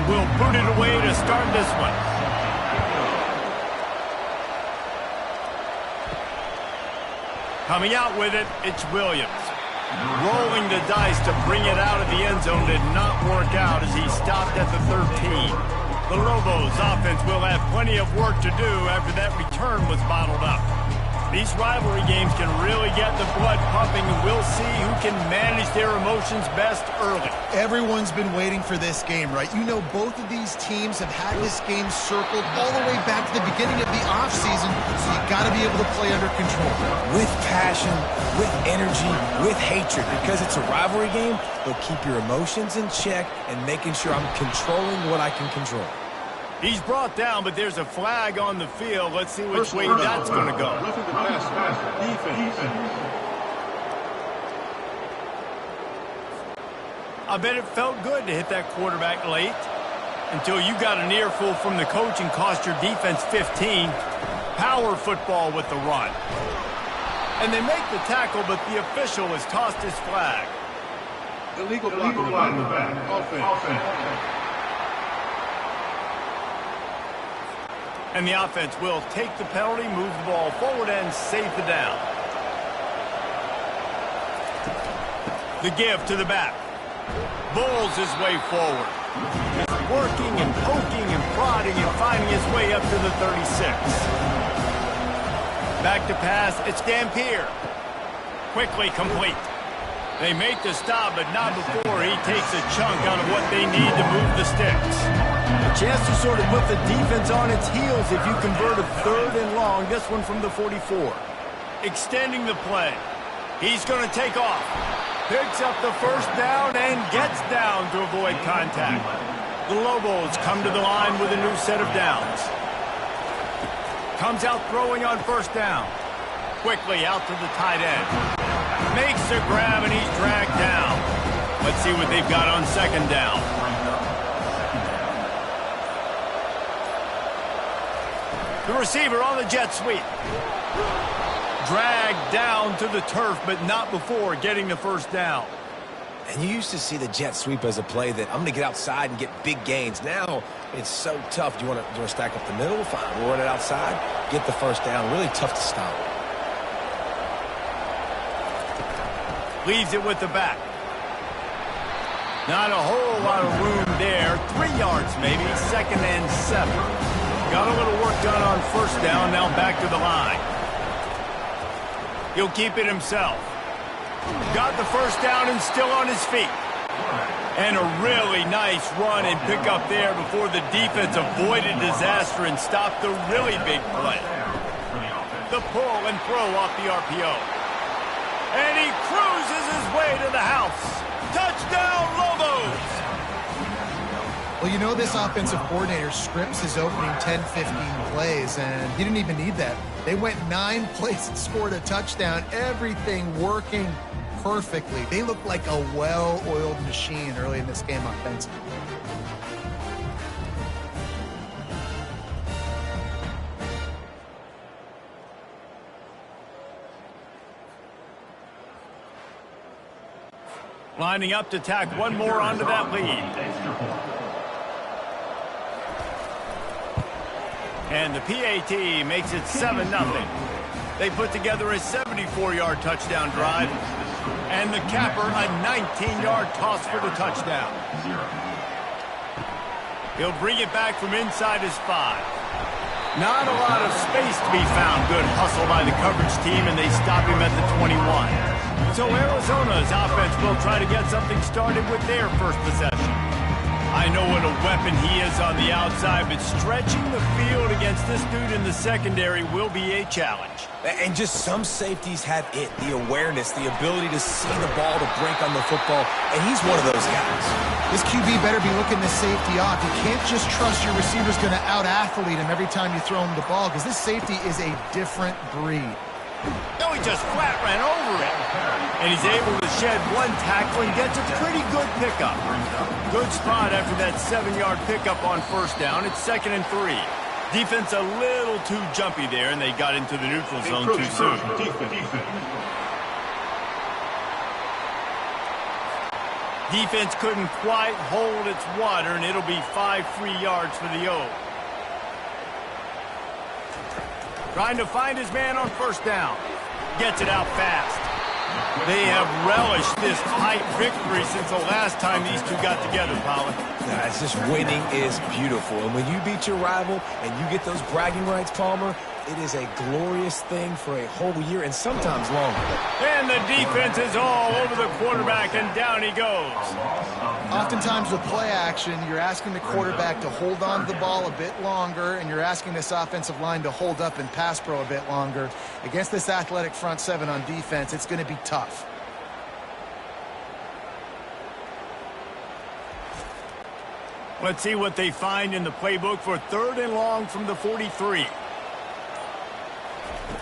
will boot it away to start this one. Coming out with it, it's Williams. Rolling the dice to bring it out of the end zone did not work out as he stopped at the 13. The Lobos offense will have plenty of work to do after that return was bottled up. These rivalry games can really get the blood pumping, and we'll see who can manage their emotions best early. Everyone's been waiting for this game, right? You know, both of these teams have had this game circled all the way back to the beginning of the offseason, so you got to be able to play under control. With passion, with energy, with hatred. Because it's a rivalry game, they'll keep your emotions in check and making sure I'm controlling what I can control. He's brought down, but there's a flag on the field. Let's see which way that's going to go. I bet it felt good to hit that quarterback late until you got an earful from the coach and cost your defense 15. Power football with the run. And they make the tackle, but the official has tossed his flag. Illegal block in the back. Offense. And the offense will take the penalty, move the ball forward, and save the down. The give to the back. Bulls his way forward. He's working and poking and prodding and finding his way up to the 36. Back to pass, it's Dampier. Quickly complete. They make the stop, but not before he takes a chunk out of what they need to move the sticks. A chance to sort of put the defense on its heels if you convert a 3rd and long, this one from the 44. Extending the play. He's going to take off. Picks up the first down and gets down to avoid contact. The Lobos come to the line with a new set of downs. Comes out throwing on first down. Quickly out to the tight end. Makes a grab and he's dragged down. Let's see what they've got on second down. The receiver on the jet sweep. Dragged down to the turf, but not before getting the first down. And you used to see the jet sweep as a play that I'm going to get outside and get big gains. Now it's so tough. Do you want to stack up the middle? Fine. We'll run it outside. Get the first down. Really tough to stop. Leaves it with the back. Not a whole lot of room there. 3 yards maybe. 2nd and 7. Got a little work done on first down. Now back to the line. He'll keep it himself. Got the first down and still on his feet. And a really nice run and pick up there before the defense avoided disaster and stopped the really big play. The pull and throw off the RPO. And he cruises his way to the house. Touchdown, Lobos! Well, you know this offensive coordinator scripts his opening 10-15 plays, and he didn't even need that. They went 9 plays and scored a touchdown. Everything working perfectly. They look like a well-oiled machine early in this game offensively. Lining up to tack one more onto that lead. And the PAT makes it 7-0. They put together a 74-yard touchdown drive. And the capper, a 19-yard toss for the touchdown. He'll bring it back from inside his 5. Not a lot of space to be found. Good hustle by the coverage team, and they stop him at the 21. So Arizona's offense will try to get something started with their first possession. I know what a weapon he is on the outside, but stretching the field against this dude in the secondary will be a challenge. And just some safeties have it, the awareness, the ability to see the ball to break on the football, and he's one of those guys. This QB better be looking this safety off. You can't just trust your receiver's going to out-athlete him every time you throw him the ball, because this safety is a different breed. No, he just flat ran over it. And he's able to shed one tackle and gets a pretty good pickup. Good spot after that 7-yard pickup on first down. It's 2nd and 3. Defense a little too jumpy there, and they got into the neutral zone too soon. Defense couldn't quite hold its water, and it'll be 5 free yards for the O. Trying to find his man on first down. Gets it out fast. They have relished this tight victory since the last time these two got together, Pollard. It's just winning is beautiful. And when you beat your rival and you get those bragging rights, Palmer, it is a glorious thing for a whole year and sometimes longer. And the defense is all over the quarterback, and down he goes. Oftentimes with play action, you're asking the quarterback to hold on to the ball a bit longer, and you're asking this offensive line to hold up in pass pro a bit longer. Against this athletic front seven on defense, it's going to be tough. Let's see what they find in the playbook for 3rd and long from the 43.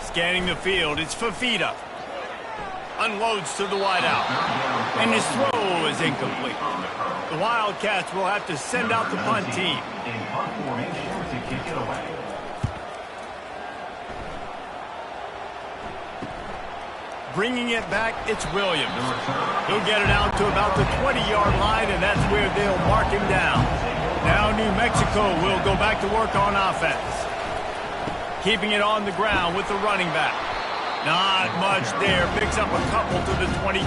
Scanning the field, it's Fafita. Unloads to the wideout. And his throw is incomplete. The Wildcats will have to send out the punt team. Bringing it back, it's Williams. He'll get it out to about the 20-yard line, and that's where they'll mark him down. Now New Mexico will go back to work on offense. Keeping it on the ground with the running back. Not much there. Picks up a couple to the 22.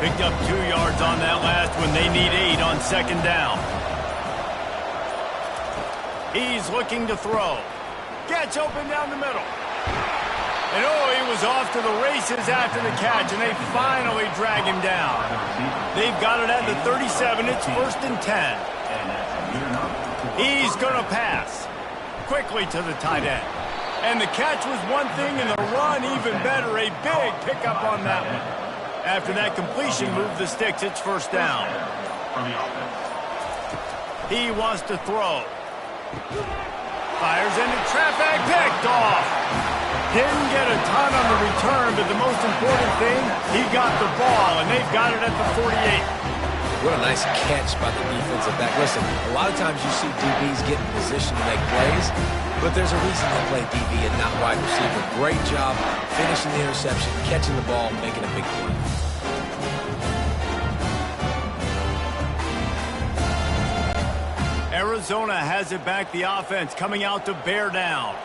Picked up 2 yards on that last one. They need 8 on 2nd down. He's looking to throw. Gets open down the middle. And oh, he was off to the races after the catch, and they finally drag him down. They've got it at the 37. It's 1st and 10. He's going to pass. Quickly to the tight end. And the catch was one thing, and the run even better. A big pickup on that one. After that completion, move the sticks. It's 1st down. He wants to throw. Fires into traffic. Picked off. Didn't get a ton on the return, but the most important thing, he got the ball, and they've got it at the 48. What a nice catch by the defensive back. Listen, a lot of times you see DBs get in position to make plays, but there's a reason they play DB and not wide receiver. Great job finishing the interception, catching the ball, making a big play. Arizona has it back, the offense coming out to bear down.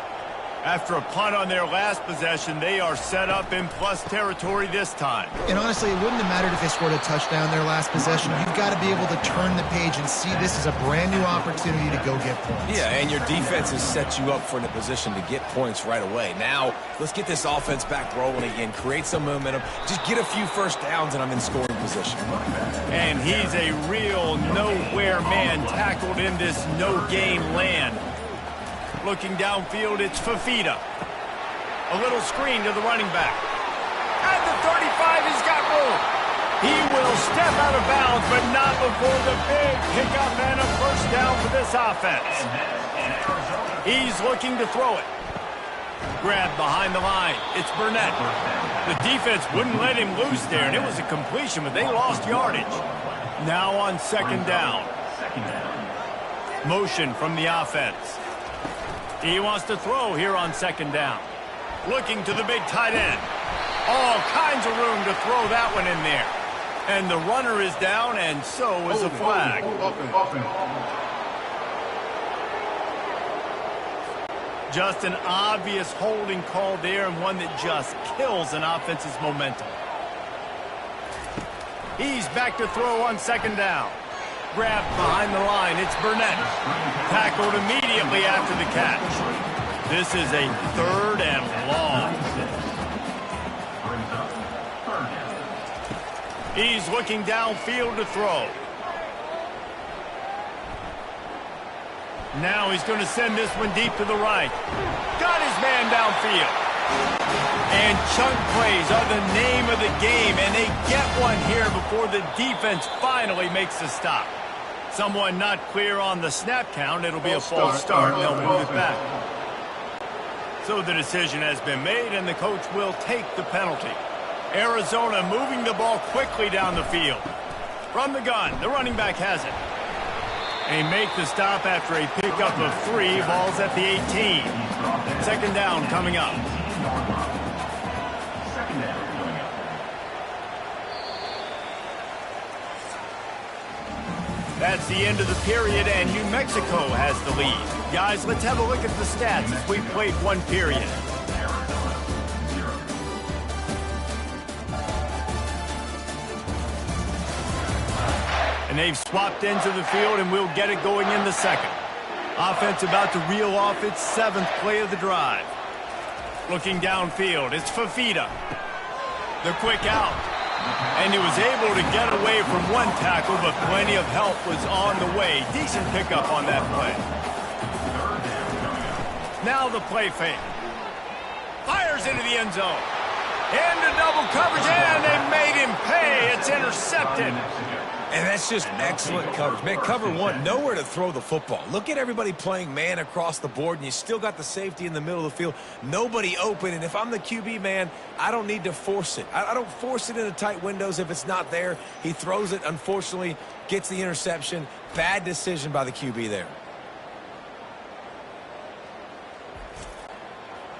After a punt on their last possession, they are set up in plus territory this time. And honestly, it wouldn't have mattered if they scored a touchdown their last possession. You've got to be able to turn the page and see this as a brand new opportunity to go get points. Yeah, and your defense has set you up for a position to get points right away. Now, let's get this offense back rolling again, create some momentum, just get a few first downs, and I'm in scoring position. And he's a real nowhere man tackled in this no-game land. Looking downfield, it's Fafita. A little screen to the running back. At the 35, he's got room. He will step out of bounds, but not before the big pickup and a 1st down for this offense. He's looking to throw it. Grabbed behind the line. It's Burnett. The defense wouldn't let him loose there, and it was a completion, but they lost yardage. Now on 2nd down. Motion from the offense. He wants to throw here on 2nd down. Looking to the big tight end. All kinds of room to throw that one in there. And the runner is down, and so is a flag. Just an obvious holding call there, and one that just kills an offense's momentum. He's back to throw on 2nd down. Grabbed behind the line. It's Burnett. Tackled immediately after the catch. This is a 3rd and long. He's looking downfield to throw. Now he's going to send this one deep to the right. Got his man downfield. And chunk plays are the name of the game, and they get one here before the defense finally makes the stop. Someone not clear on the snap count. It'll be a false start, and they'll move it back. So the decision has been made, and the coach will take the penalty. Arizona moving the ball quickly down the field. From the gun, the running back has it. They make the stop after a pickup of 3. Ball's at the 18. 2nd down coming up. That's the end of the period, and New Mexico has the lead. Guys, let's have a look at the stats as we've played one period. And they've swapped ends of the field, and we'll get it going in the second. Offense about to reel off its 7th play of the drive. Looking downfield, it's Fifita. The quick out. And he was able to get away from one tackle, but plenty of help was on the way. Decent pickup on that play. Now the play fake. Fires into the end zone. Into double coverage, and they made him pay. It's intercepted. And that's just excellent coverage. Man, cover one, nowhere to throw the football. Look at everybody playing man across the board, and you still got the safety in the middle of the field. Nobody open, and if I'm the QB, man, I don't need to force it. I don't force it into tight windows if it's not there. He throws it, unfortunately, gets the interception. Bad decision by the QB there.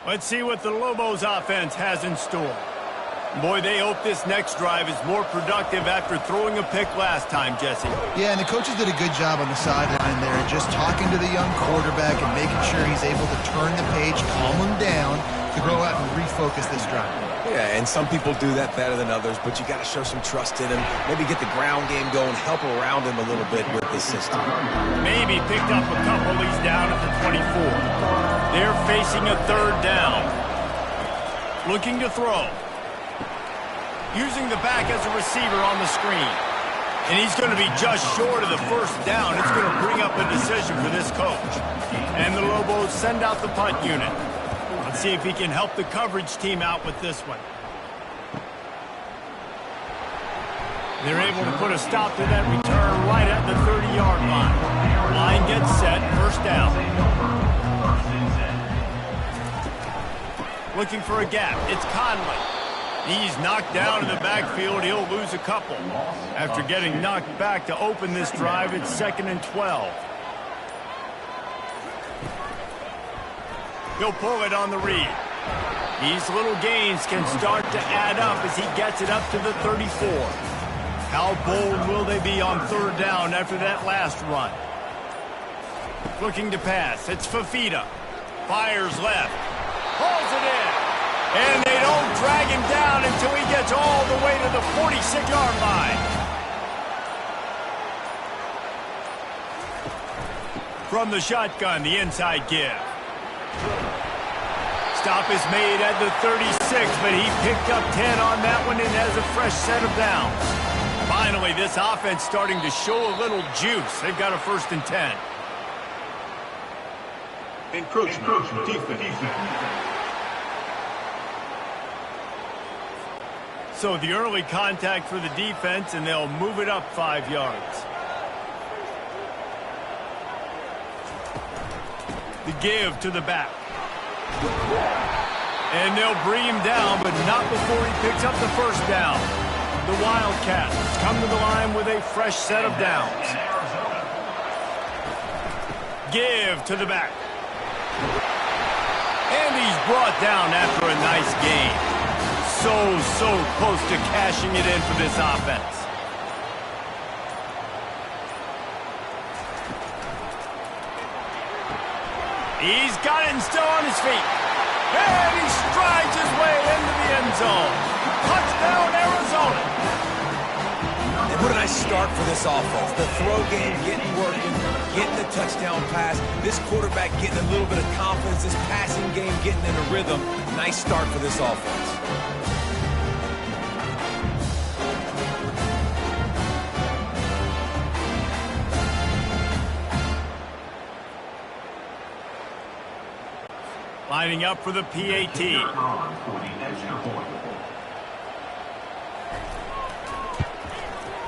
Let's see what the Lobos offense has in store. Boy, they hope this next drive is more productive after throwing a pick last time, Jesse. Yeah, and the coaches did a good job on the sideline there, just talking to the young quarterback and making sure he's able to turn the page, calm him down to go out and refocus this drive. Yeah, and some people do that better than others, but you got to show some trust in him. Maybe get the ground game going, help around him a little bit with this system. Maybe picked up a couple. He's down at the 24. They're facing a 3rd down. Looking to throw. Using the back as a receiver on the screen. And he's going to be just short of the 1st down. It's going to bring up a decision for this coach. And the Lobos send out the punt unit. Let's see if he can help the coverage team out with this one. They're able to put a stop to that return right at the 30-yard line. Line gets set, 1st down. Looking for a gap. It's Conley. He's knocked down in the backfield. He'll lose a couple. After getting knocked back to open this drive, it's 2nd and 12. He'll pull it on the read. These little gains can start to add up as he gets it up to the 34. How bold will they be on 3rd down after that last run? Looking to pass. It's Fifita. Fires left. Pulls it in. And they don't drag him down until he gets all the way to the 46-yard line. From the shotgun, the inside give. Stop is made at the 36, but he picked up 10 on that one and has a fresh set of downs. Finally, this offense starting to show a little juice. They've got a 1st and 10. Encroachment. Defense. So the early contact for the defense, and they'll move it up 5 yards. The give to the back. And they'll bring him down, but not before he picks up the 1st down. The Wildcats come to the line with a fresh set of downs. Give to the back. And he's brought down after a nice gain. So close to cashing it in for this offense. He's got it and still on his feet. And he strides his way into the end zone. Touchdown, Arizona. And what a nice start for this offense. The throw game getting working, getting the touchdown pass. This quarterback getting a little bit of confidence. This passing game getting in a rhythm. Nice start for this offense. Lining up for the PAT.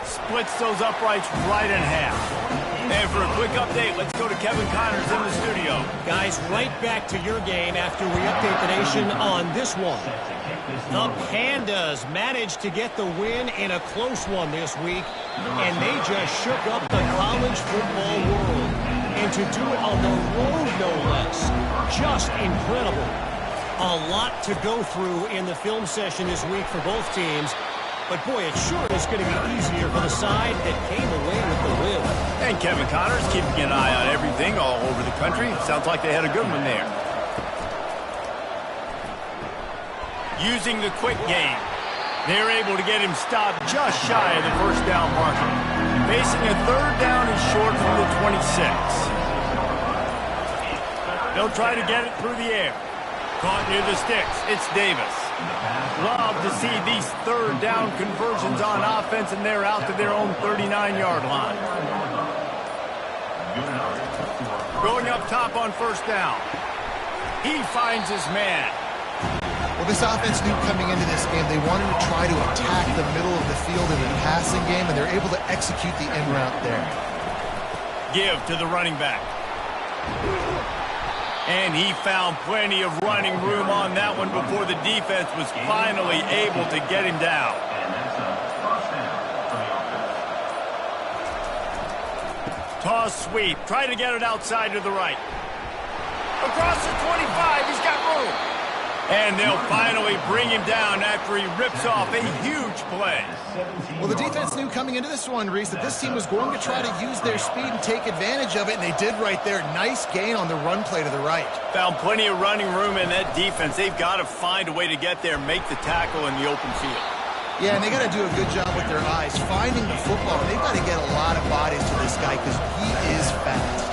Splits those uprights right in half. And for a quick update, let's go to Kevin Connors in the studio. Guys, right back to your game after we update the nation on this one. The Pandas managed to get the win in a close one this week, and they just shook up the college football world. And to do it on the road, no less. Just incredible. A lot to go through in the film session this week for both teams. but boy, it sure is going to be easier for the side that came away with the win. And Kevin Connors keeping an eye on everything all over the country. Sounds like they had a good one there. Using the quick game, they're able to get him stopped just shy of the first down marker. Facing a third down and short from the 26. They'll try to get it through the air. Caught near the sticks. It's Davis. Love to see these third down conversions on offense, and they're out to their own 39-yard line. Going up top on first down. He finds his man. Well, this offense knew coming into this game they wanted to try to attack the middle of the field in the passing game, and they're able to execute the in route there. Give to the running back. And he found plenty of running room on that one before the defense was finally able to get him down. Toss sweep. Try to get it outside to the right. Across the 25. He's got room. And they'll finally bring him down after he rips off a huge play. Well, the defense knew coming into this one, Reese, that this team was going to try to use their speed and take advantage of it, and they did right there. Nice gain on the run play to the right. Found plenty of running room in that defense. They've got to find a way to get there, make the tackle in the open field. Yeah, and they got to do a good job with their eyes, finding the football. They've got to get a lot of bodies to this guy because he is fast.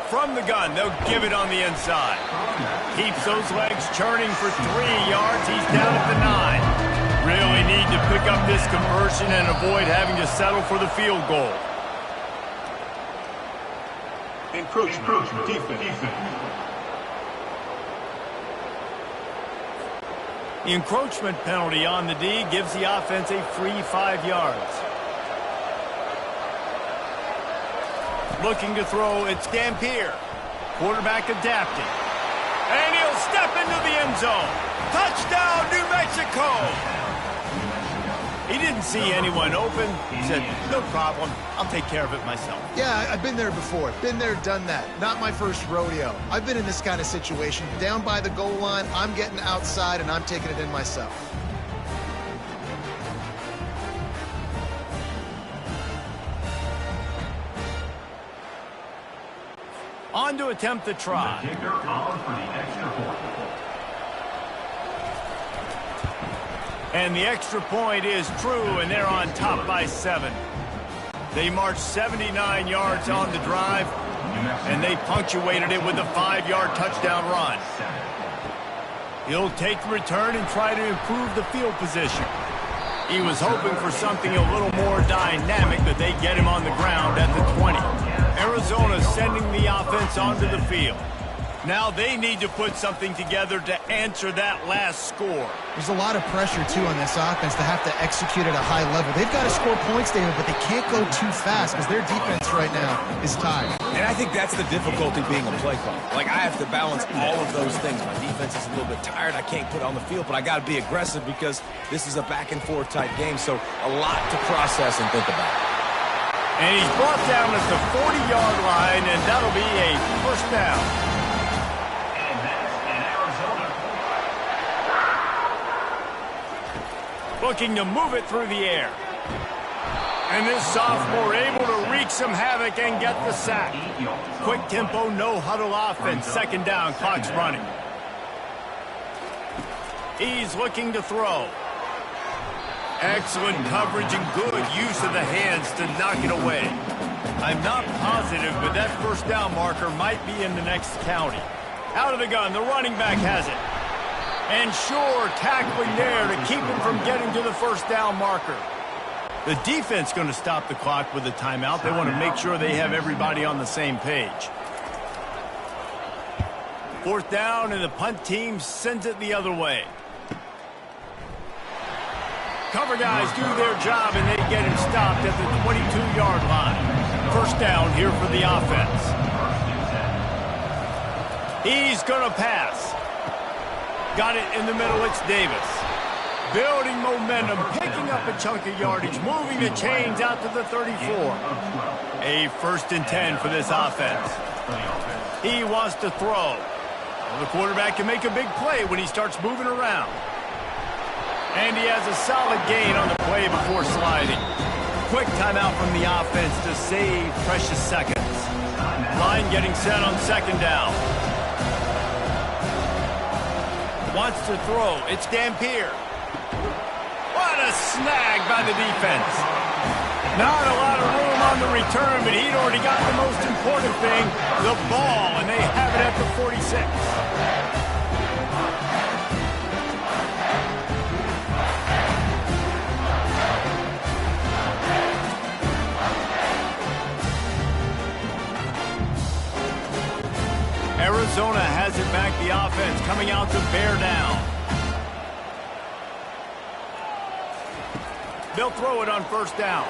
From the gun, they'll give it on the inside. Keeps those legs churning for 3 yards. He's down at the 9. Really need to pick up this conversion and avoid having to settle for the field goal. Encroachment, defense. The encroachment penalty on the D gives the offense a free 5 yards. Looking to throw, it's Dampier. Quarterback adapting. And he'll step into the end zone. Touchdown, New Mexico! He didn't see anyone open. He said, no problem. I'll take care of it myself. Yeah, I've been there before. Been there, done that. Not my first rodeo. I've been in this kind of situation. Down by the goal line, I'm getting outside, and I'm taking it in myself. On to attempt the try. And the extra point is true, and they're on top by 7. They marched 79 yards on the drive, and they punctuated it with a 5-yard touchdown run. He'll take the return and try to improve the field position. He was hoping for something a little more dynamic, that they get him on the ground at the 20. Arizona sending the offense onto the field. Now they need to put something together to answer that last score. There's a lot of pressure, too, on this offense to have to execute at a high level. They've got to score points, David, but they can't go too fast because their defense right now is tired. And I think that's the difficulty being a play caller. Like, I have to balance all of those things. My defense is a little bit tired. I can't put it on the field, but I got to be aggressive because this is a back-and-forth type game, so a lot to process and think about. And he's brought down at the 40-yard line, and that'll be a first down. Looking to move it through the air. And this sophomore able to wreak some havoc and get the sack. Quick tempo, no huddle offense. Second down, clock's running. He's looking to throw. Excellent coverage and good use of the hands to knock it away. I'm not positive, but that first down marker might be in the next county. Out of the gun, the running back has it. And sure, tackling there to keep him from getting to the first down marker. The defense going to stop the clock with a timeout. They want to make sure they have everybody on the same page. Fourth down, and the punt team sends it the other way. Cover guys do their job, and they get him stopped at the 22-yard line. First down here for the offense. He's going to pass. Got it in the middle, it's Davis. Building momentum, picking up a chunk of yardage, moving the chains out to the 34. A first and 10 for this offense. He wants to throw. Well, the quarterback can make a big play when he starts moving around. And he has a solid gain on the play before sliding. Quick timeout from the offense to save precious seconds. Line getting set on second down. Wants to throw. It's Dampier. What a snag by the defense. Not a lot of room on the return, but he'd already got the most important thing, the ball, and they have it at the 46. Arizona has it back, the offense coming out to bear down. They'll throw it on first down.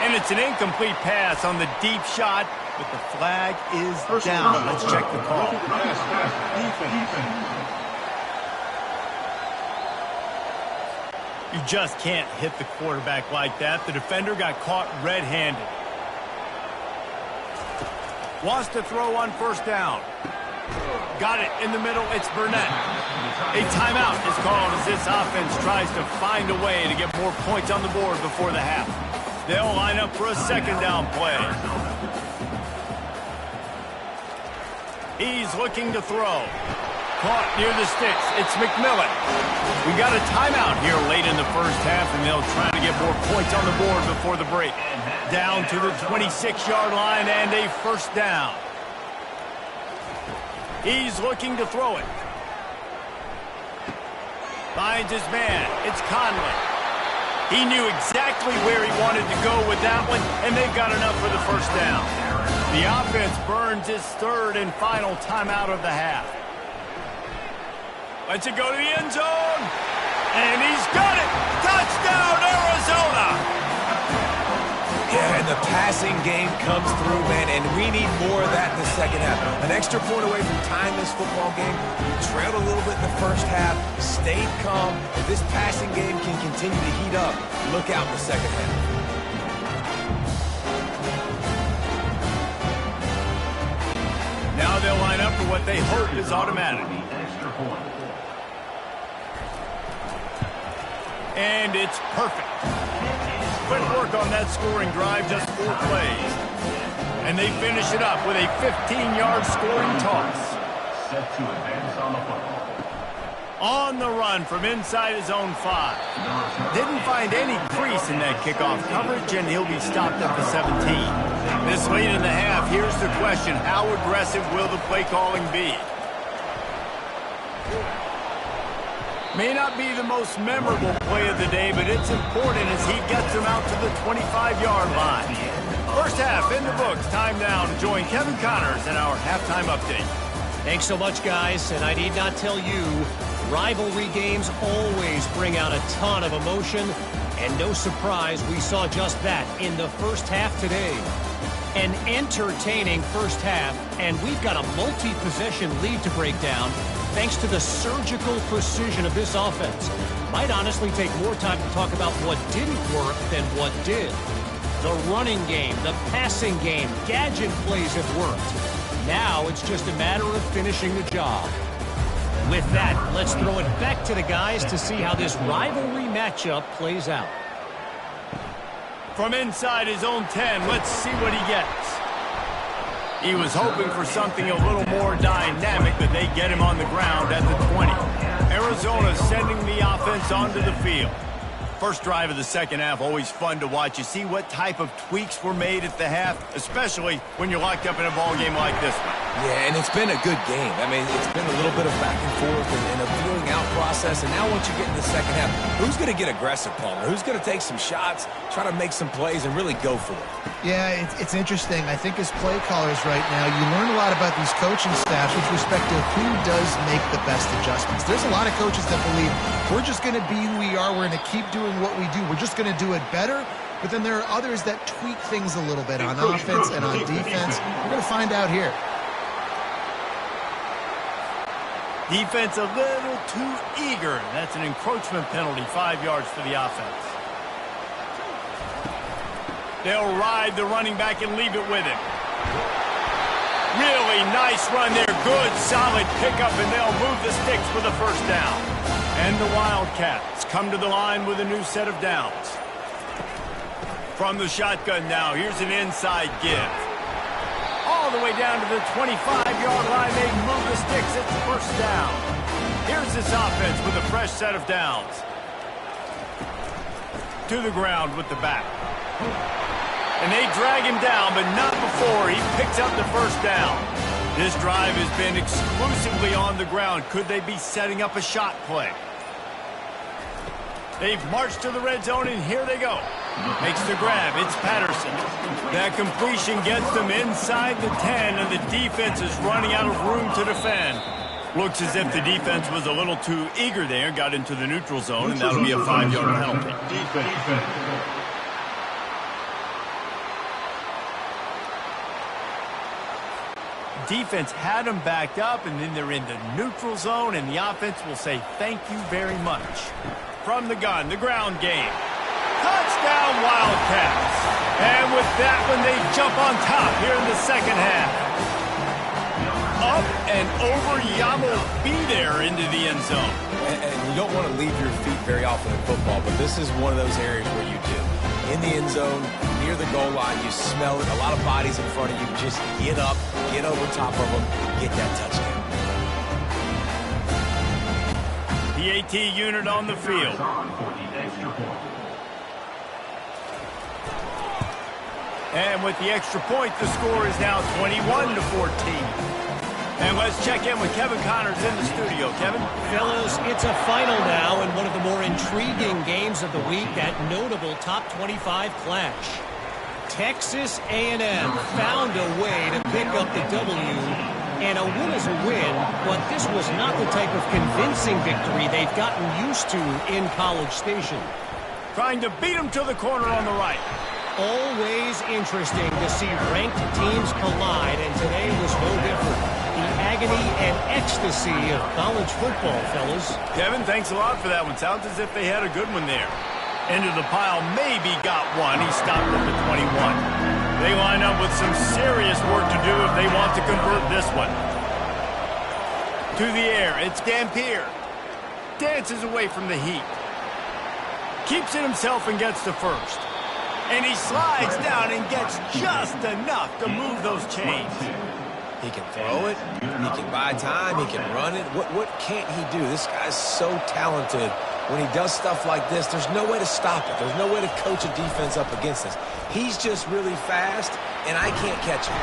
And it's an incomplete pass on the deep shot, but the flag is down. Let's check the call. You just can't hit the quarterback like that. The defender got caught red-handed. Wants to throw on first down. Got it in the middle. It's Burnett. A timeout is called as this offense tries to find a way to get more points on the board before the half. They'll line up for a second down play. He's looking to throw. Caught near the sticks. It's McMillan. We got a timeout here late in the first half, and they'll try to get more points on the board before the break. Down to the 26-yard line and a first down. He's looking to throw it. Finds his man. It's Conley. He knew exactly where he wanted to go with that one, and they've got enough for the first down. The offense burns its third and final timeout of the half. Lets it go to the end zone. And he's got it. Touchdown, Arizona. Yeah, and the passing game comes through, man, and we need more of that in the second half. An extra point away from tying this football game. We trailed a little bit in the first half, stayed calm. If this passing game can continue to heat up, look out in the second half. Now they'll line up for what they hope is automatic. And it's perfect. Quick work on that scoring drive, just 4 plays. And they finish it up with a 15-yard scoring toss. Set to advance on the football. On the run from inside his own 5. Didn't find any crease in that kickoff coverage, and he'll be stopped at the 17. This late in the half, here's the question. How aggressive will the play calling be? May not be the most memorable play of the day, but it's important as he gets them out to the 25-yard line. First half in the books. Time now to join Kevin Connors in our halftime update. Thanks so much, guys, and I need not tell you, rivalry games always bring out a ton of emotion, and no surprise we saw just that in the first half today. An entertaining first half, and we've got a multi-possession lead to break down thanks to the surgical precision of this offense. Might honestly take more time to talk about what didn't work than what did. The running game, the passing game, gadget plays have worked. Now it's just a matter of finishing the job. With that, let's throw it back to the guys to see how this rivalry matchup plays out. From inside his own 10, let's see what he gets. He was hoping for something a little more dynamic, but they get him on the ground at the 20. Arizona sending the offense onto the field. First drive of the second half, always fun to watch. You see what type of tweaks were made at the half, especially when you're locked up in a ball game like this one. Yeah, and it's been a good game. I mean, it's been a little bit of back and forth and a feeling out process. And now once you get in the second half, who's going to get aggressive, Palmer? Who's going to take some shots, try to make some plays, and really go for it? Yeah, it's interesting. I think as play callers right now, you learn a lot about these coaching staffs with respect to who does make the best adjustments. There's a lot of coaches that believe we're just going to be who we are. We're going to keep doing what we do. We're just going to do it better. But then there are others that tweak things a little bit on offense and on defense. We're going to find out here. Defense a little too eager. That's an encroachment penalty, 5 yards for the offense. They'll ride the running back and leave it with him. Really nice run there. Good, solid pickup, and they'll move the sticks for the first down. And the Wildcats come to the line with a new set of downs. From the shotgun now, here's an inside give. All the way down to the 25-yard line, they move the sticks. It's first down. Here's this offense with a fresh set of downs. To the ground with the back. And they drag him down, but not before he picks up the first down. This drive has been exclusively on the ground. Could they be setting up a shot play? They've marched to the red zone, and here they go. Makes the grab. It's Patterson. That completion gets them inside the 10, and the defense is running out of room to defend. Looks as if the defense was a little too eager there, got into the neutral zone, and that'll be a 5-yard penalty. Defense had them backed up, and then they're in the neutral zone, and the offense will say thank you very much. From the gun, the ground game. Touchdown, Wildcats. And with that one, they jump on top here in the second half. Up and over, Yamo be there into the end zone. And you don't want to leave your feet very often in football, but this is one of those areas where you do. In the end zone, near the goal line, you smell it. A lot of bodies in front of you. Just get up, get over top of them, get that touchdown. PAT unit on the field. And with the extra point, the score is now 21-14. And let's check in with Kevin Connors in the studio. Kevin? Fellas, it's a final now in one of the more intriguing games of the week, that notable top 25 clash. Texas A&M found a way to pick up the W, and a win is a win, but this was not the type of convincing victory they've gotten used to in College Station. Trying to beat him to the corner on the right. Always interesting to see ranked teams collide, and today was no different. The agony and ecstasy of college football, fellas. Kevin, thanks a lot for that one. Sounds as if they had a good one there. Into the pile, maybe got one. He stopped at the 21. They line up with some serious work to do if they want to convert this one. To the air, it's Dampier. Dances away from the heat. Keeps it himself and gets the first. And he slides down and gets just enough to move those chains. He can throw it, he can buy time, he can run it. What can't he do? This guy's so talented. When he does stuff like this, there's no way to stop it. There's no way to coach a defense up against this. He's just really fast, and I can't catch him.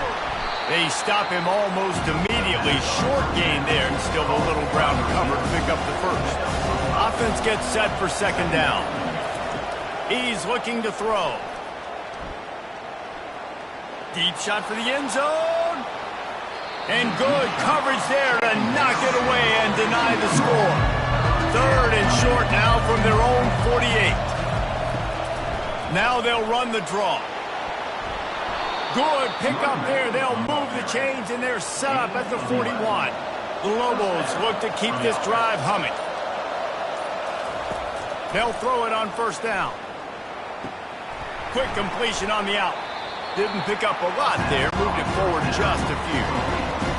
They stop him almost immediately. Short gain there, and still a little ground to cover to pick up the first. Offense gets set for second down. He's looking to throw. Deep shot for the end zone. And good coverage there to knock it away and deny the score. Third and short now from their own 48. Now they'll run the draw. Good pick up there. They'll move the chains, and they're set up at the 41. The Lobos look to keep this drive humming. They'll throw it on first down. Quick completion on the out. Didn't pick up a lot there. Moved it forward just a few.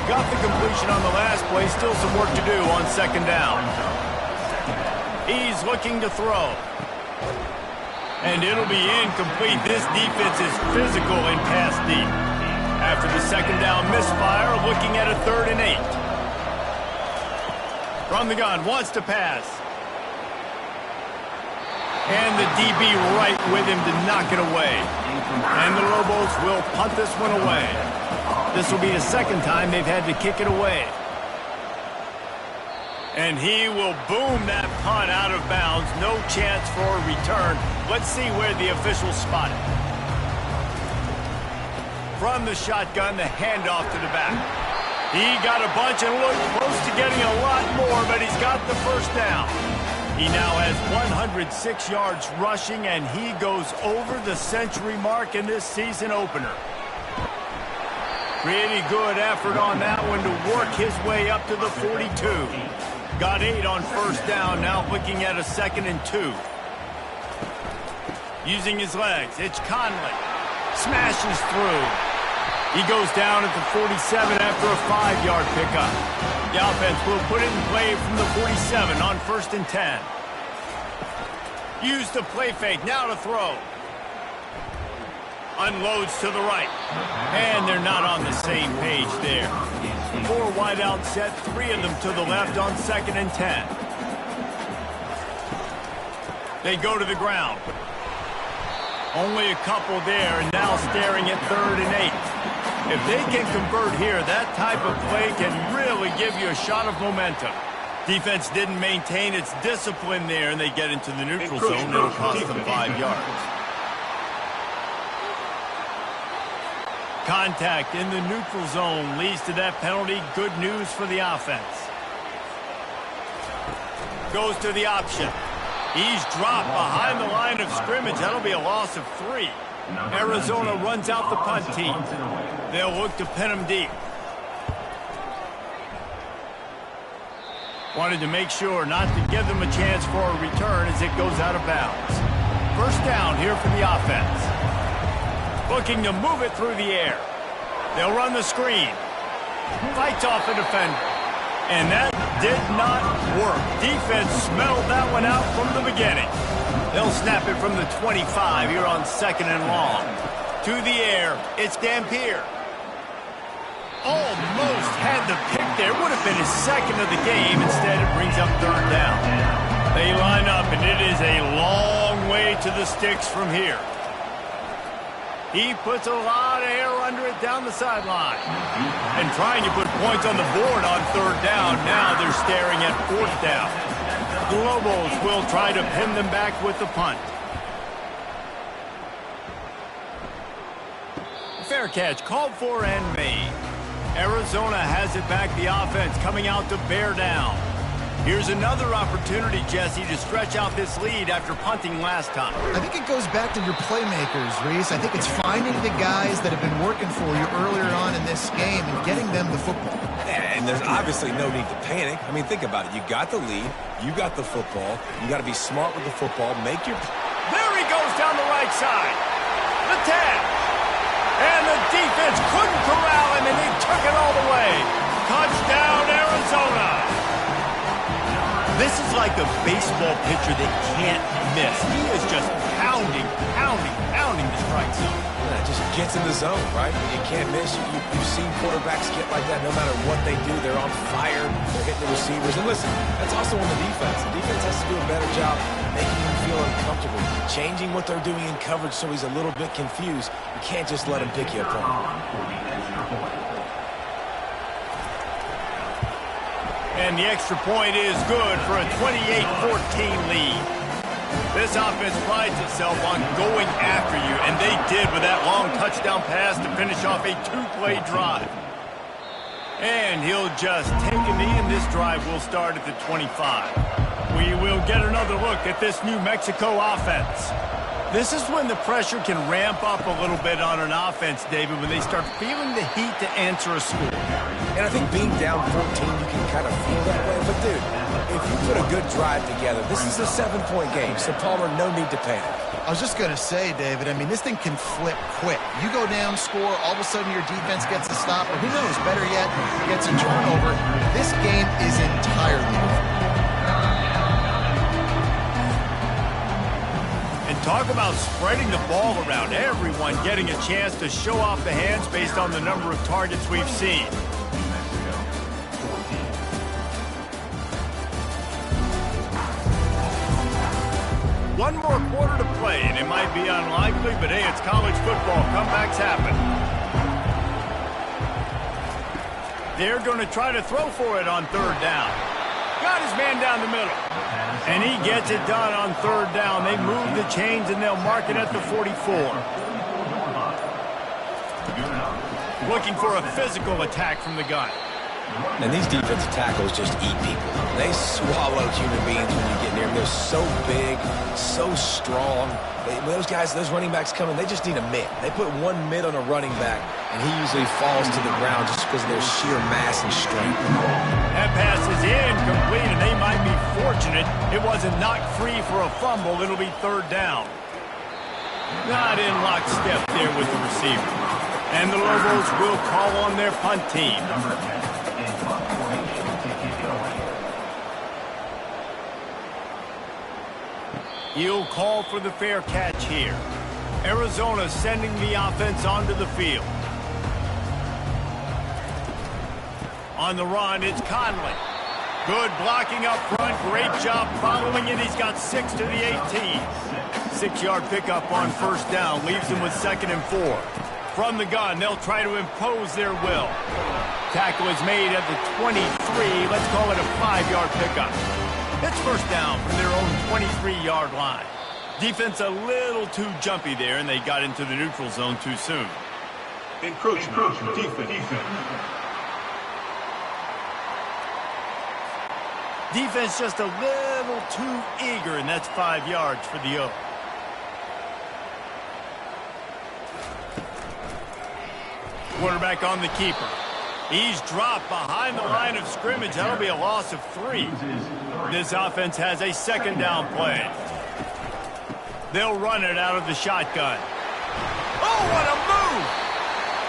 Got the completion on the last play. Still some work to do on second down. He's looking to throw. And it'll be incomplete. This defense is physical and pass deep. After the second down misfire, looking at a 3rd and 8. From the gun, wants to pass. And the DB right with him to knock it away. And the Lobos will punt this one away. This will be the second time they've had to kick it away. And he will boom that punt out of bounds. No chance for a return. Let's see where the officials spot it. From the shotgun, the handoff to the back. He got a bunch and looked close to getting a lot more, but he's got the first down. He now has 106 yards rushing, and he goes over the century mark in this season opener. Pretty good effort on that one to work his way up to the 42. Got 8 on first down, now looking at a 2nd and 2. Using his legs, it's Conley. Smashes through. He goes down at the 47 after a 5-yard pickup. The offense will put it in play from the 47 on 1st and 10. Use the play fake, now to throw. Unloads to the right. And they're not on the same page there. 4 wide out set, 3 of them to the left on 2nd and 10. They go to the ground. Only a couple there, and now staring at 3rd and 8. If they can convert here, that type of play can really give you a shot of momentum. Defense didn't maintain its discipline there, and they get into the neutral zone. It'll cost them 5 yards. Contact in the neutral zone leads to that penalty. Good news for the offense. Goes to the option. He's dropped behind the line of scrimmage. That'll be a loss of 3. Arizona runs out the punt team. They'll look to pin him deep. Wanted to make sure not to give them a chance for a return as it goes out of bounds. 1st down here for the offense. Looking to move it through the air. They'll run the screen. Fights off a defender. And that did not work. Defense smelled that one out from the beginning. They'll snap it from the 25 here on 2nd and long. To the air, it's Dampier. Almost had the pick there. Would have been his 2nd of the game. Instead, it brings up 3rd down. They line up, and it is a long way to the sticks from here. He puts a lot of air under it down the sideline. And trying to put points on the board on 3rd down. Now they're staring at 4th down. The Lobos will try to pin them back with the punt. Fair catch called for and made. Arizona has it back. The offense coming out to bear down. Here's another opportunity, Jesse, to stretch out this lead after punting last time. I think it goes back to your playmakers, Reese. I think it's finding the guys that have been working for you earlier on in this game and getting them the football. Yeah, and there's obviously no need to panic. I mean, think about it. You got the lead. You got the football. You got to be smart with the football. Make your... There he goes down the right side. The 10. And the defense couldn't corral him, and they took it all the way. Touchdown, Arizona. This is like a baseball pitcher that can't miss. He is just pounding the strike zone. Yeah, it just gets in the zone, right? You can't miss. You've seen quarterbacks get like that no matter what they do. They're on fire. They're hitting the receivers. And listen, that's also on the defense. The defense has to do a better job making him feel uncomfortable, changing what they're doing in coverage so he's a little bit confused. You can't just let him pick you apart. And the extra point is good for a 28-14 lead. This offense prides itself on going after you, and they did with that long touchdown pass to finish off a 2-play drive. And he'll just take a knee, and this drive will start at the 25. We will get another look at this New Mexico offense. This is when the pressure can ramp up a little bit on an offense, David, when they start feeling the heat to answer a score. And I think being down 14, you can kind of feel that way. But, dude, if you put a good drive together, this is a 7-point game. So, Palmer, no need to panic. I was just going to say, David, I mean, this thing can flip quick. You go down, score, all of a sudden your defense gets a stop, or who knows, better yet, gets a turnover. This game is entirely different. Talk about spreading the ball around. Everyone getting a chance to show off the hands based on the number of targets we've seen. One more quarter to play, and it might be unlikely, but hey, it's college football. Comebacks happen. They're going to try to throw for it on 3rd down. Got his man down the middle. And he gets it done on 3rd down. They move the chains, and they'll mark it at the 44. Looking for a physical attack from the gun. And these defensive tackles just eat people. They swallow human beings when you get near them. They're so big, so strong. Those guys, those running backs come in, they just need a mid. They put one mid on a running back, and he usually falls to the ground just because of their sheer mass and strength. That pass is incomplete, and they might be fortunate it wasn't knocked free for a fumble. It'll be 3rd down. Not in lockstep there with the receiver. And the Lobos will call on their punt team. He'll call for the fair catch here. Arizona sending the offense onto the field. On the run, it's Conley. Good blocking up front. Great job following it. He's got 6 to the 18. 6-yard pickup on first down. Leaves him with 2nd and 4. From the gun, they'll try to impose their will. Tackle is made at the 23. Let's call it a 5-yard pickup. It's first down from their own 23-yard line. Defense a little too jumpy there, and they got into the neutral zone too soon. Encroachment. Defense. Defense just a little too eager, and that's 5 yards for the O. Quarterback on the keeper. He's dropped behind the line of scrimmage. That'll be a loss of 3. This offense has a 2nd down play. They'll run it out of the shotgun. Oh, what a move!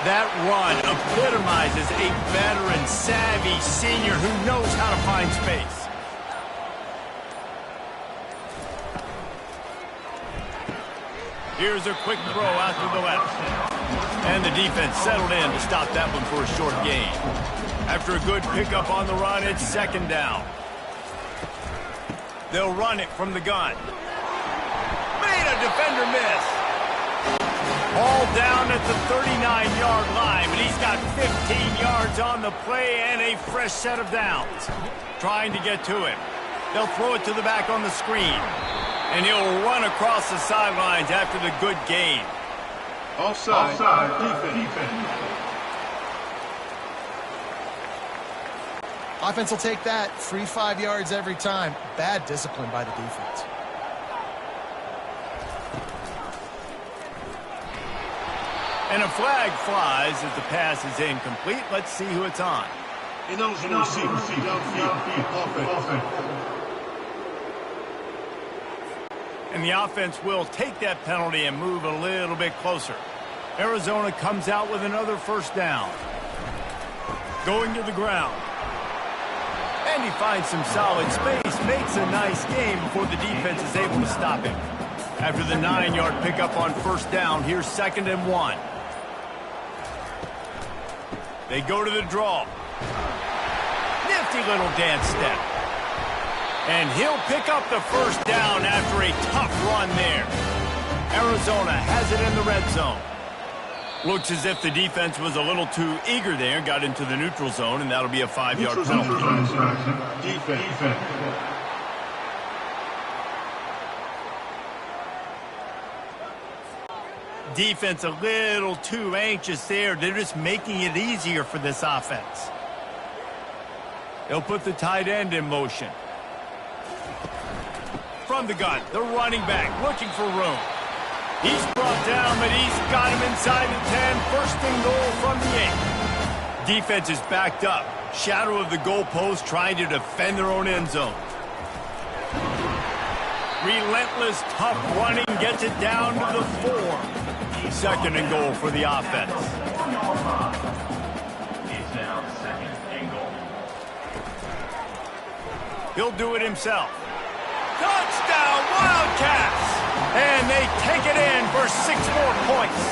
That run epitomizes a veteran, savvy senior who knows how to find space. Here's a quick throw out to the left. And the defense settled in to stop that one for a short gain. After a good pickup on the run, it's 2nd down. They'll run it from the gun. Made a defender miss. All down at the 39-yard line, but he's got 15 yards on the play and a fresh set of downs. Trying to get to him. They'll throw it to the back on the screen. And he'll run across the sidelines after the good gain. Offside. Defense. Offense will take that. Free 5 yards every time. Bad discipline by the defense. And a flag flies as the pass is incomplete. Let's see who it's on. Ineligible receiver. Downfield. Offense. And the offense will take that penalty and move a little bit closer. Arizona comes out with another first down. Going to the ground. And he finds some solid space, makes a nice game before the defense is able to stop him. After the 9-yard pickup on first down, here's 2nd and 1. They go to the draw. Nifty little dance step. And he'll pick up the first down after a tough run there. Arizona has it in the red zone. Looks as if the defense was a little too eager there, got into the neutral zone, and that'll be a 5-yard penalty. Defense. Defense a little too anxious there. They're just making it easier for this offense. They'll put the tight end in motion. From the gun, the running back looking for room. He's brought down, but he's got him inside the 10. First and goal from the 8. Defense is backed up. Shadow of the goalpost trying to defend their own end zone. Relentless, tough running gets it down to the 4. 2nd and goal for the offense. He'll do it himself. Touchdown, Wildcats! And they take it in for 6 more points.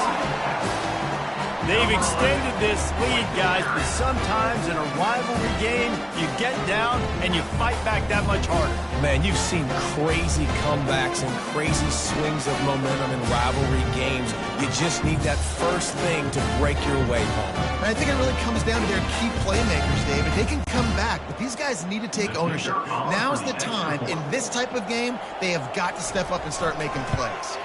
They've extended this lead, guys, but sometimes in a rivalry game, you get down and you fight back that much harder. Man, you've seen crazy comebacks and crazy swings of momentum in rivalry games. You just need that first thing to break your way home. And I think it really comes down to their key playmakers, David. They can come back, but these guys need to take ownership. Now's the time. In this type of game, they have got to step up and start making plays.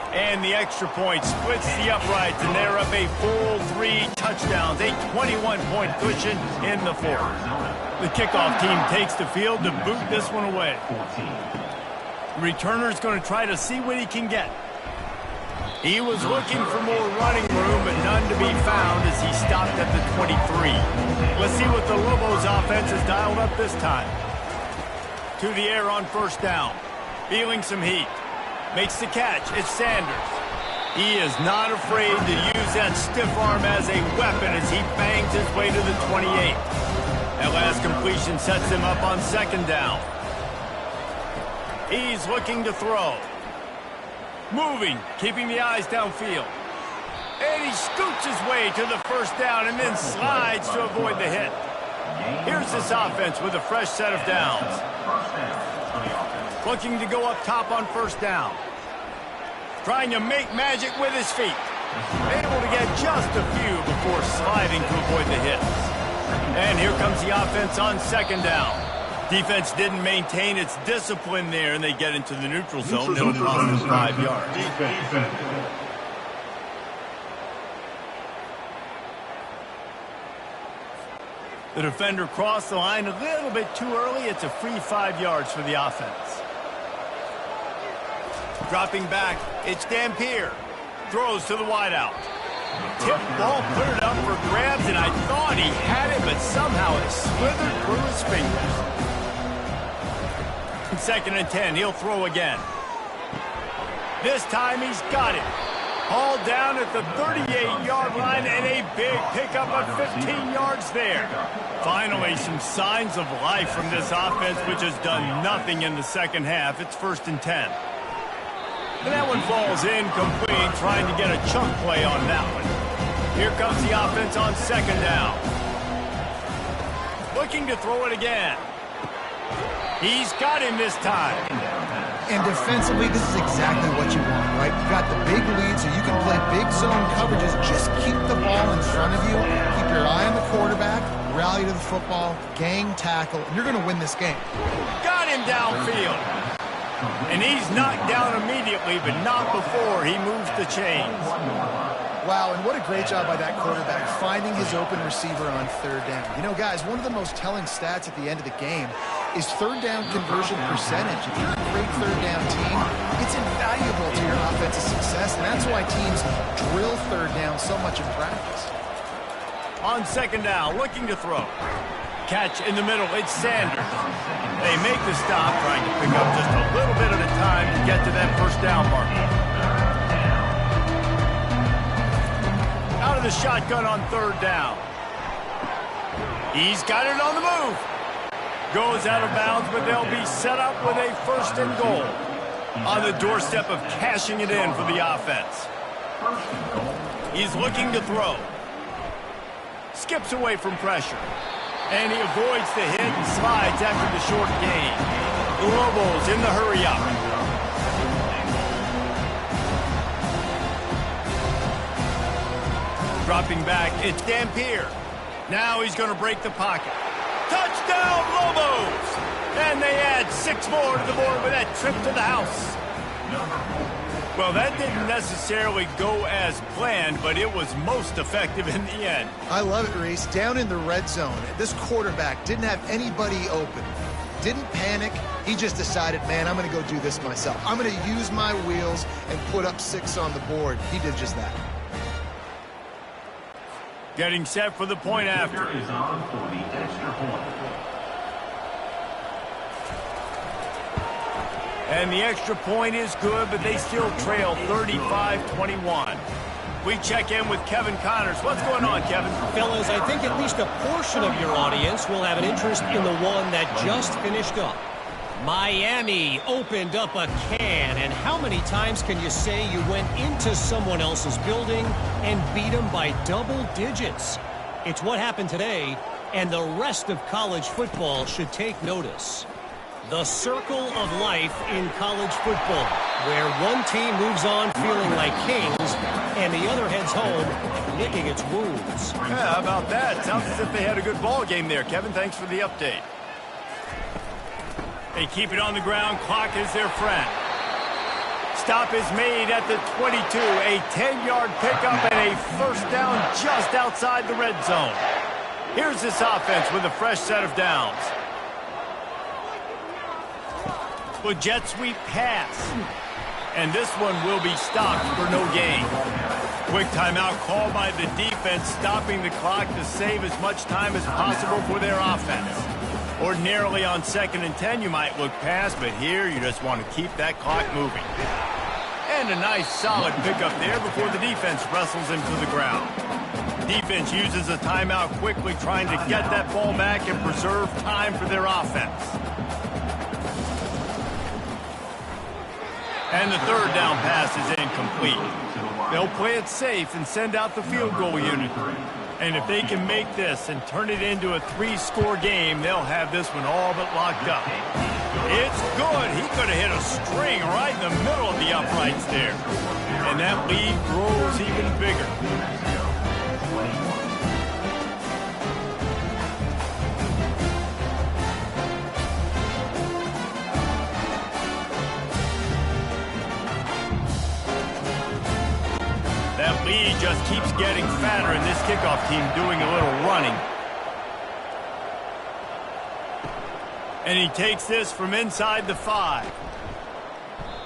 And the extra point splits the uprights, and they're up a full 3 touchdowns, a 21-point cushion in the 4th. The kickoff team takes the field to boot this one away. The returner's going to try to see what he can get. He was looking for more running room, but none to be found as he stopped at the 23. Let's see what the Lobos offense has dialed up this time. To the air on first down. Feeling some heat. Makes the catch. It's Sanders. He is not afraid to use that stiff arm as a weapon as he bangs his way to the 28. That last completion sets him up on second down. He's looking to throw. Moving, keeping the eyes downfield. And he scoots his way to the first down and then slides to avoid the hit. Here's this offense with a fresh set of downs. Looking to go up top on first down. Trying to make magic with his feet. Able to get just a few before sliding to avoid the hits. And here comes the offense on second down. Defense didn't maintain its discipline there, and they get into the neutral zone. It'll cost them 5 yards. The defender crossed the line a little bit too early. It's a free 5 yards for the offense. Dropping back, it's Dampier. Throws to the wideout. Tip ball, put it up for grabs, and I thought he had it, but somehow it slithered through his fingers. Second and 10, he'll throw again. This time he's got it. Hauled down at the 38-yard line, and a big pickup of 15 yards there. Finally, some signs of life from this offense, which has done nothing in the second half. It's first and 10. And that one falls incomplete, trying to get a chunk play on that one. Here comes the offense on second down. Looking to throw it again. He's got him this time. And defensively, this is exactly what you want, right? You've got the big lead, so you can play big zone coverages. Just keep the ball in front of you. Keep your eye on the quarterback. Rally to the football. Gang tackle. And you're going to win this game. Got him downfield. And he's knocked down immediately, but not before he moves the chains. Wow, and what a great job by that quarterback, finding his open receiver on third down. You know, guys, one of the most telling stats at the end of the game is third down conversion percentage. If you're a great third down team, it's invaluable to your offensive success, and that's why teams drill third down so much in practice. On second down, looking to throw. Catch in the middle, it's Sanders. They make the stop, trying to pick up just a little bit at a time to get to that first down marker. Out of the shotgun on third down. He's got it on the move. Goes out of bounds, but they'll be set up with a first and goal. On the doorstep of cashing it in for the offense. He's looking to throw. Skips away from pressure. And he avoids the hit and slides after the short gain. The Lobos in the hurry up. Dropping back, it's Dampier. Now he's going to break the pocket. Touchdown, Lobos! And they add 6 more to the board with that trip to the house. Well, that didn't necessarily go as planned, but it was most effective in the end. I love it, Reese. Down in the red zone, this quarterback didn't have anybody open. Didn't panic. He just decided, man, I'm going to go do this myself. I'm going to use my wheels and put up 6 on the board. He did just that. Getting set for the point after. Is on for the extra point. And the extra point is good, but they still trail 35-21. We check in with Kevin Connors. What's going on, Kevin? Fellas, I think at least a portion of your audience will have an interest in the one that just finished up. Miami opened up a can, and how many times can you say you went into someone else's building and beat them by double digits? It's what happened today, and the rest of college football should take notice. The circle of life in college football, where one team moves on feeling like kings, and the other heads home licking its wounds. Yeah, how about that? Sounds as if they had a good ball game there, Kevin. Thanks for the update. They keep it on the ground. Clock is their friend. Stop is made at the 22. A 10-yard pickup and a first down just outside the red zone. Here's this offense with a fresh set of downs. Well, jet sweep pass. And this one will be stopped for no gain. Quick timeout called by the defense, stopping the clock to save as much time as possible for their offense. Ordinarily on 2nd and 10, you might look past, but here you just want to keep that clock moving. And a nice solid pickup there before the defense wrestles him to the ground. Defense uses a timeout quickly, trying to get that ball back and preserve time for their offense. And the third down pass is incomplete. They'll play it safe and send out the field goal unit. And if they can make this and turn it into a 3-score game, they'll have this one all but locked up. It's good. He could have hit a string right in the middle of the uprights there. And that lead grows even bigger. That lead just keeps getting fatter, and this kickoff team doing a little running. And he takes this from inside the 5.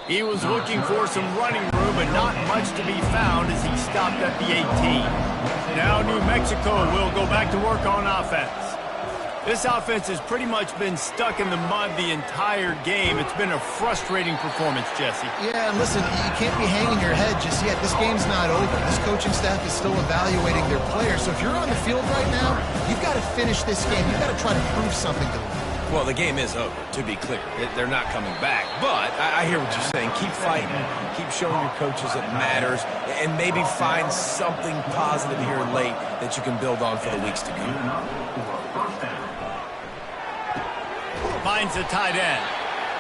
He was looking for some running room, but not much to be found as he stopped at the 18. Now New Mexico will go back to work on offense. This offense has pretty much been stuck in the mud the entire game. It's been a frustrating performance, Jesse. Yeah, and listen, you can't be hanging your head just yet. This game's not over. This coaching staff is still evaluating their players. So if you're on the field right now, you've got to finish this game. You've got to try to prove something to them. Well, the game is over, to be clear. They're not coming back. But I hear what you're saying. Keep fighting. Keep showing your coaches it matters. And maybe find something positive here late that you can build on for the weeks to come. Finds the tight end.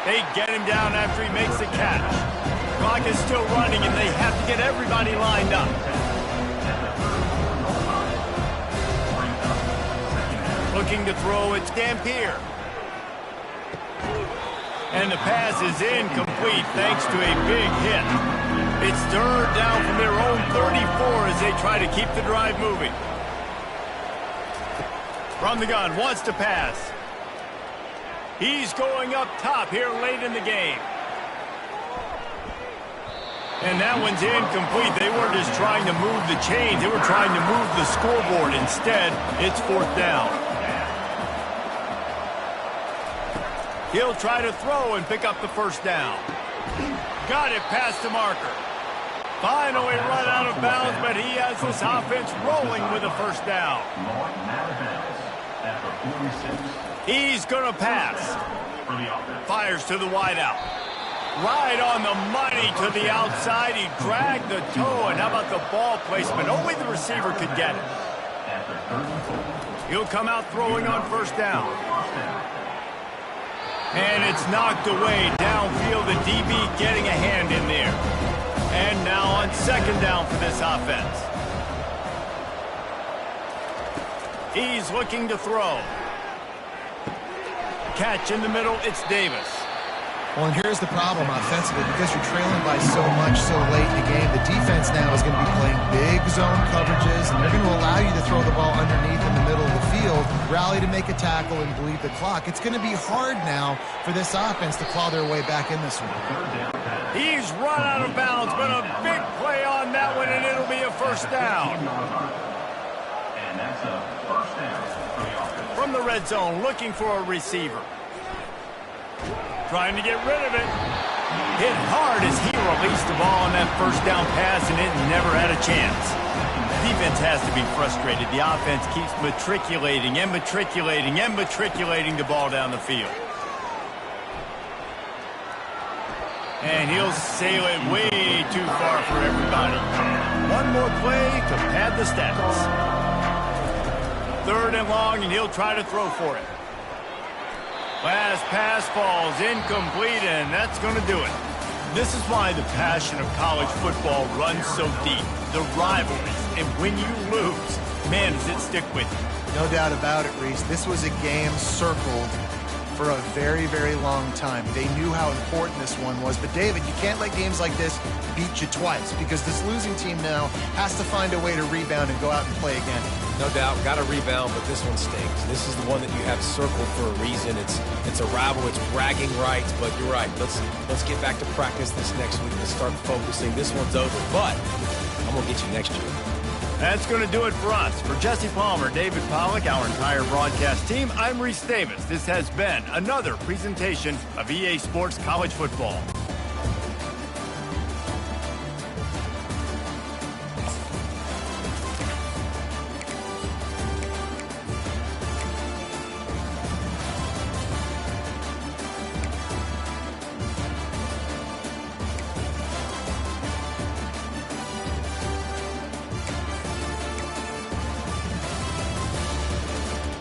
They get him down after he makes the catch. Clock is still running, and they have to get everybody lined up. Looking to throw, it's Dampier. And the pass is incomplete thanks to a big hit. It's third down from their own 34 as they try to keep the drive moving. From the gun, wants to pass. He's going up top here late in the game. And that one's incomplete. They weren't just trying to move the chains. They were trying to move the scoreboard. Instead, it's fourth down. He'll try to throw and pick up the first down. Got it past the marker. Finally run out of bounds, but he has this offense rolling with a first down. He's going to pass. Fires to the wideout. Right on the money to the outside. He dragged the toe, and how about the ball placement? Only the receiver could get it. He'll come out throwing on first down. And it's knocked away downfield. The DB getting a hand in there. And now on second down for this offense. He's looking to throw. Catch in the middle, it's Davis. Well, and here's the problem offensively. Because you're trailing by so much so late in the game, the defense now is going to be playing big zone coverages, and they're going to allow you to throw the ball underneath in the middle of the field, rally to make a tackle, and bleed the clock. It's going to be hard now for this offense to claw their way back in this one. He's run out of bounds, but a big play on that one, and it'll be a first down. And that's a first down for the offense. From the red zone, looking for a receiver. Trying to get rid of it. Hit hard as he released the ball on that first down pass, and it never had a chance. Defense has to be frustrated. The offense keeps matriculating and matriculating and matriculating the ball down the field. And he'll sail it way too far for everybody. One more play to pad the stats. Third and long, and he'll try to throw for it. Last pass falls incomplete, and that's going to do it. This is why the passion of college football runs so deep. The rivalries, and when you lose, man, does it stick with you. No doubt about it, Reese. This was a game circled for a very, very long time. They knew how important this one was. But, David, you can't let games like this beat you twice, because this losing team now has to find a way to rebound and go out and play again. No doubt, got to rebound, but this one stinks. This is the one that you have circled for a reason. It's a rival, it's bragging rights, but you're right. Let's get back to practice this next week. Let's start focusing. This one's over, but I'm going to get you next year. That's going to do it for us. For Jesse Palmer, David Pollack, our entire broadcast team, I'm Reese Davis. This has been another presentation of EA Sports College Football.